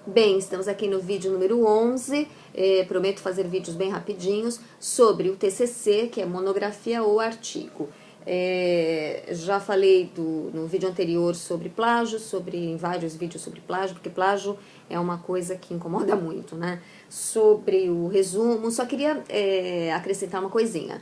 Bem, estamos aqui no vídeo número 11, prometo fazer vídeos bem rapidinhos, sobre o TCC, que é monografia ou artigo. Já falei no vídeo anterior sobre plágio, em vários vídeos sobre plágio, porque plágio é uma coisa que incomoda muito, né? Sobre o resumo, só queria acrescentar uma coisinha.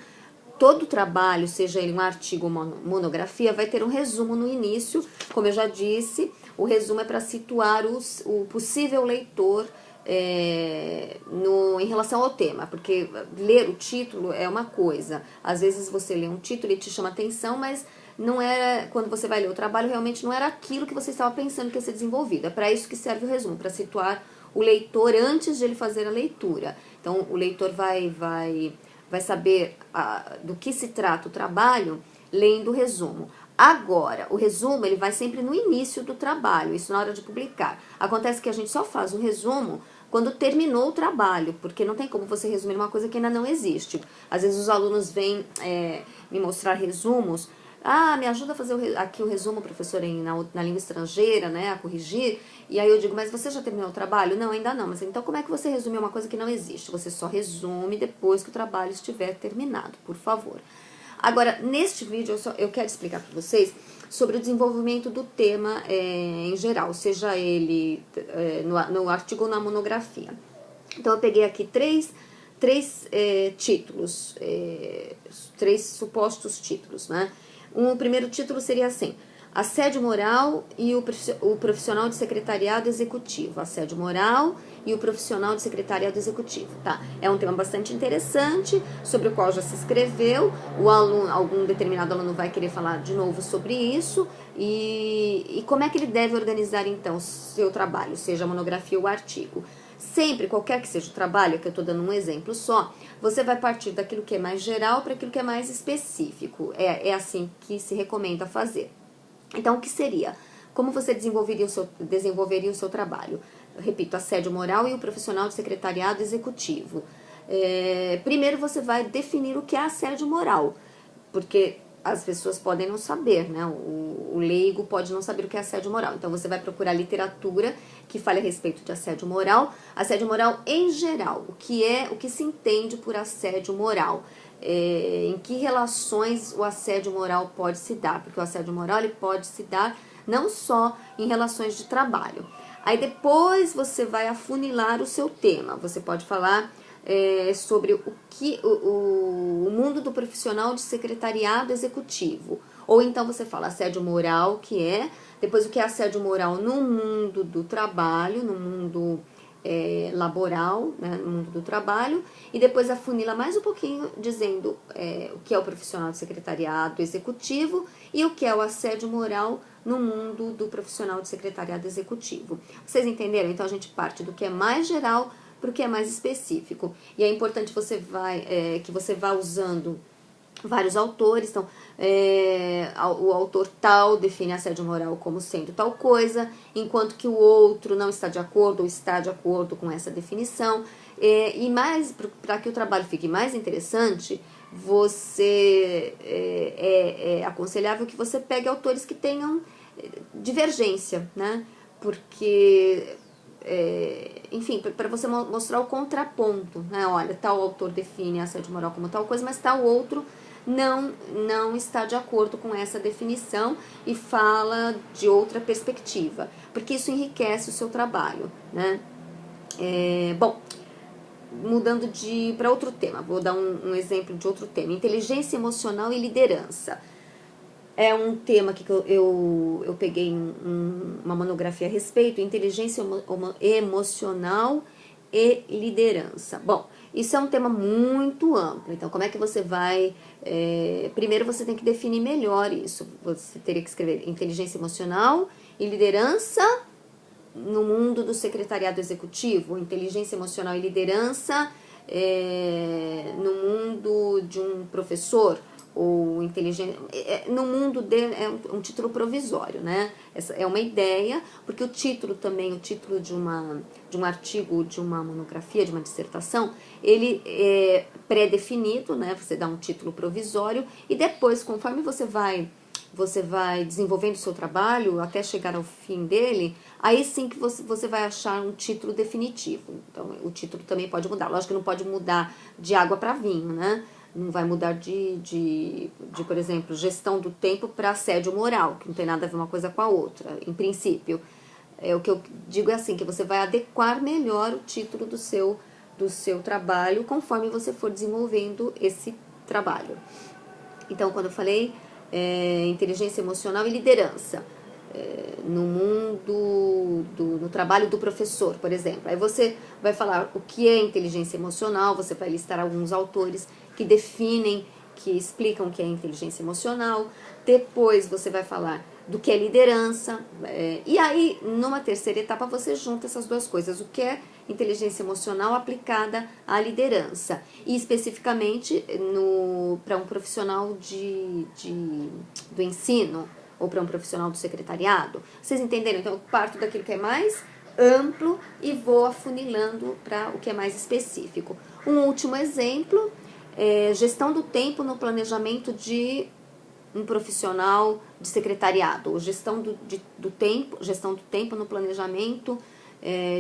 Todo trabalho, seja ele um artigo ou monografia, vai ter um resumo no início, como eu já disse. O resumo é para situar o possível leitor em relação ao tema, porque ler o título é uma coisa. Às vezes você lê um título e te chama atenção, mas não era, quando você vai ler o trabalho, realmente não era aquilo que você estava pensando que ia ser desenvolvido. É para isso que serve o resumo, para situar o leitor antes de ele fazer a leitura. Então, o leitor vai saber do que se trata o trabalho lendo o resumo. Agora, o resumo ele vai sempre no início do trabalho, isso na hora de publicar. Acontece que a gente só faz o resumo quando terminou o trabalho, porque não tem como você resumir uma coisa que ainda não existe. Às vezes os alunos vêm me mostrar resumos. Me ajuda a fazer aqui o resumo, professora, na língua estrangeira, né, a corrigir. E aí eu digo, mas você já terminou o trabalho? Não, ainda não. Mas então como é que você resume uma coisa que não existe? Você só resume depois que o trabalho estiver terminado, por favor. Agora, neste vídeo, eu quero explicar para vocês sobre o desenvolvimento do tema em geral, seja ele no artigo ou na monografia. Então, eu peguei aqui três títulos, três supostos títulos, né? O primeiro título seria assim: assédio moral e o profissional de secretariado executivo. Assédio moral e o profissional de secretariado executivo, tá? É um tema bastante interessante, sobre o qual já se escreveu. Algum determinado aluno vai querer falar de novo sobre isso. E como é que ele deve organizar, então, o seu trabalho, seja a monografia ou o artigo? Sempre, qualquer que seja o trabalho, que eu estou dando um exemplo só, você vai partir daquilo que é mais geral para aquilo que é mais específico. É assim que se recomenda fazer. Então, o que seria? Como você desenvolveria o seu trabalho? Eu repito, assédio moral e o profissional de secretariado executivo. Primeiro, você vai definir o que é assédio moral, porque as pessoas podem não saber, né? O leigo pode não saber o que é assédio moral. Então, você vai procurar literatura que fale a respeito de assédio moral em geral. O que se entende por assédio moral? Em que relações o assédio moral pode se dar? Porque o assédio moral ele pode se dar não só em relações de trabalho. Aí depois você vai afunilar o seu tema. Você pode falar sobre o mundo do profissional de secretariado executivo. Ou então você fala assédio moral, depois o que é assédio moral no mundo do trabalho, no mundo laboral, né, no mundo do trabalho, e depois afunila mais um pouquinho dizendo o que é o profissional de secretariado executivo e o que é o assédio moral no mundo do profissional de secretariado executivo. Vocês entenderam? Então a gente parte do que é mais geral para o que é mais específico. E é importante que você vá usando vários autores. Então, o autor tal define assédio moral como sendo tal coisa, enquanto que o outro não está de acordo ou está de acordo com essa definição. E mais, para que o trabalho fique mais interessante, é aconselhável que você pegue autores que tenham divergência, né? Porque enfim, para você mostrar o contraponto, né? Olha, tal autor define assédio moral como tal coisa, mas tal outro não está de acordo com essa definição e fala de outra perspectiva, porque isso enriquece o seu trabalho, né? Bom, mudando para outro tema, vou dar um exemplo de outro tema: inteligência emocional e liderança. É um tema que eu peguei uma monografia a respeito, inteligência emocional e liderança. Bom, isso é um tema muito amplo, então como é que você vai... primeiro você tem que definir melhor isso. Você teria que escrever inteligência emocional e liderança no mundo do secretariado executivo, inteligência emocional e liderança no mundo de um professor, ou inteligência, no mundo é um título provisório, né? Essa é uma ideia, porque o título de um artigo, de uma monografia, de uma dissertação, ele é pré-definido, né? Você dá um título provisório e depois, conforme você vai você vai desenvolvendo o seu trabalho até chegar ao fim dele, aí sim que você vai achar um título definitivo. Então, o título também pode mudar. Lógico que não pode mudar de água para vinho, né? Não vai mudar por exemplo, gestão do tempo para assédio moral, que não tem nada a ver uma coisa com a outra, em princípio. O que eu digo é assim, que você vai adequar melhor o título do seu trabalho conforme você for desenvolvendo esse trabalho. Então, quando eu falei inteligência emocional e liderança, no mundo, no trabalho do professor, por exemplo. Aí você vai falar o que é inteligência emocional, você vai listar alguns autores que definem, que explicam o que é inteligência emocional. Depois você vai falar do que é liderança. E aí, numa terceira etapa, você junta essas duas coisas. O que é inteligência emocional aplicada à liderança. E especificamente para um profissional do ensino, ou para um profissional do secretariado. Vocês entenderam? Então, eu parto daquilo que é mais amplo e vou afunilando para o que é mais específico. Um último exemplo é gestão do tempo no planejamento de um profissional de secretariado, ou gestão do tempo no planejamento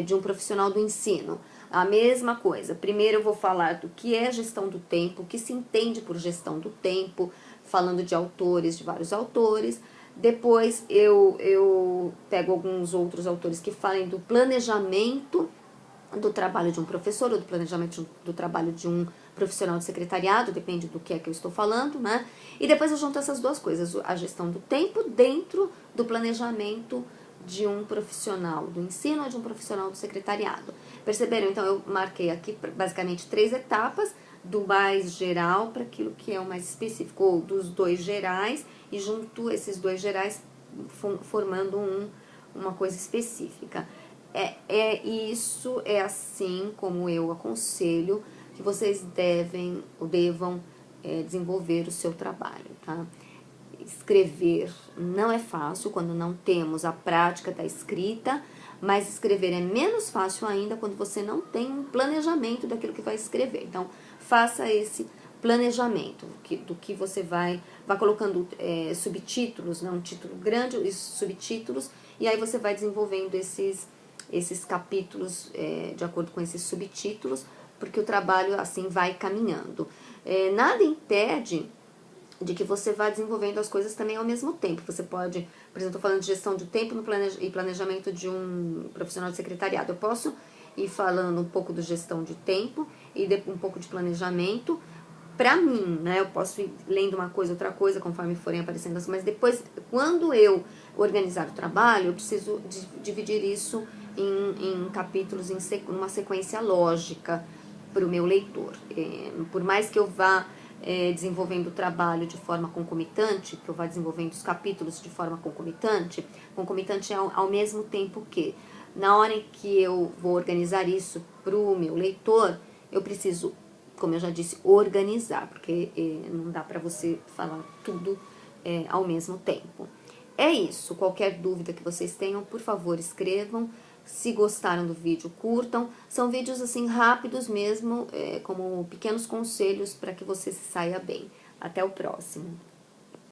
de um profissional do ensino. A mesma coisa. Primeiro eu vou falar do que é gestão do tempo, o que se entende por gestão do tempo, falando de autores, de vários autores. Depois eu pego alguns outros autores que falem do planejamento do trabalho de um professor ou do planejamento do trabalho de um profissional de secretariado, depende do que é que eu estou falando, né? E depois eu junto essas duas coisas, a gestão do tempo dentro do planejamento de um profissional do ensino ou de um profissional do secretariado. Perceberam? Então eu marquei aqui basicamente 3 etapas, do mais geral para aquilo que é o mais específico, ou dos 2 gerais, e junto esses 2 gerais formando uma coisa específica. Isso é assim como eu aconselho que vocês devam desenvolver o seu trabalho, tá? Escrever não é fácil quando não temos a prática da escrita, mas escrever é menos fácil ainda quando você não tem um planejamento daquilo que vai escrever. Então, faça esse planejamento do que você vai colocando subtítulos, né? Um título grande e subtítulos, e aí você vai desenvolvendo esses capítulos de acordo com esses subtítulos, porque o trabalho assim vai caminhando. Nada impede de que você vá desenvolvendo as coisas também ao mesmo tempo. Você pode, por exemplo, estou falando de gestão de tempo e planejamento de um profissional de secretariado. Eu posso ir falando um pouco de gestão de tempo e um pouco de planejamento para mim, né? Eu posso ir lendo uma coisa, outra coisa, conforme forem aparecendo as, mas depois, quando eu organizar o trabalho, eu preciso dividir isso em capítulos, numa sequência lógica para o meu leitor. Por mais que eu vá desenvolvendo o trabalho de forma concomitante, que eu vá desenvolvendo os capítulos de forma concomitante é ao mesmo tempo que, na hora em que eu vou organizar isso para o meu leitor, eu preciso, como eu já disse, organizar, porque não dá para você falar tudo ao mesmo tempo. É isso. Qualquer dúvida que vocês tenham, por favor, escrevam. Se gostaram do vídeo, curtam. São vídeos assim rápidos mesmo, como pequenos conselhos para que você se saia bem. Até o próximo.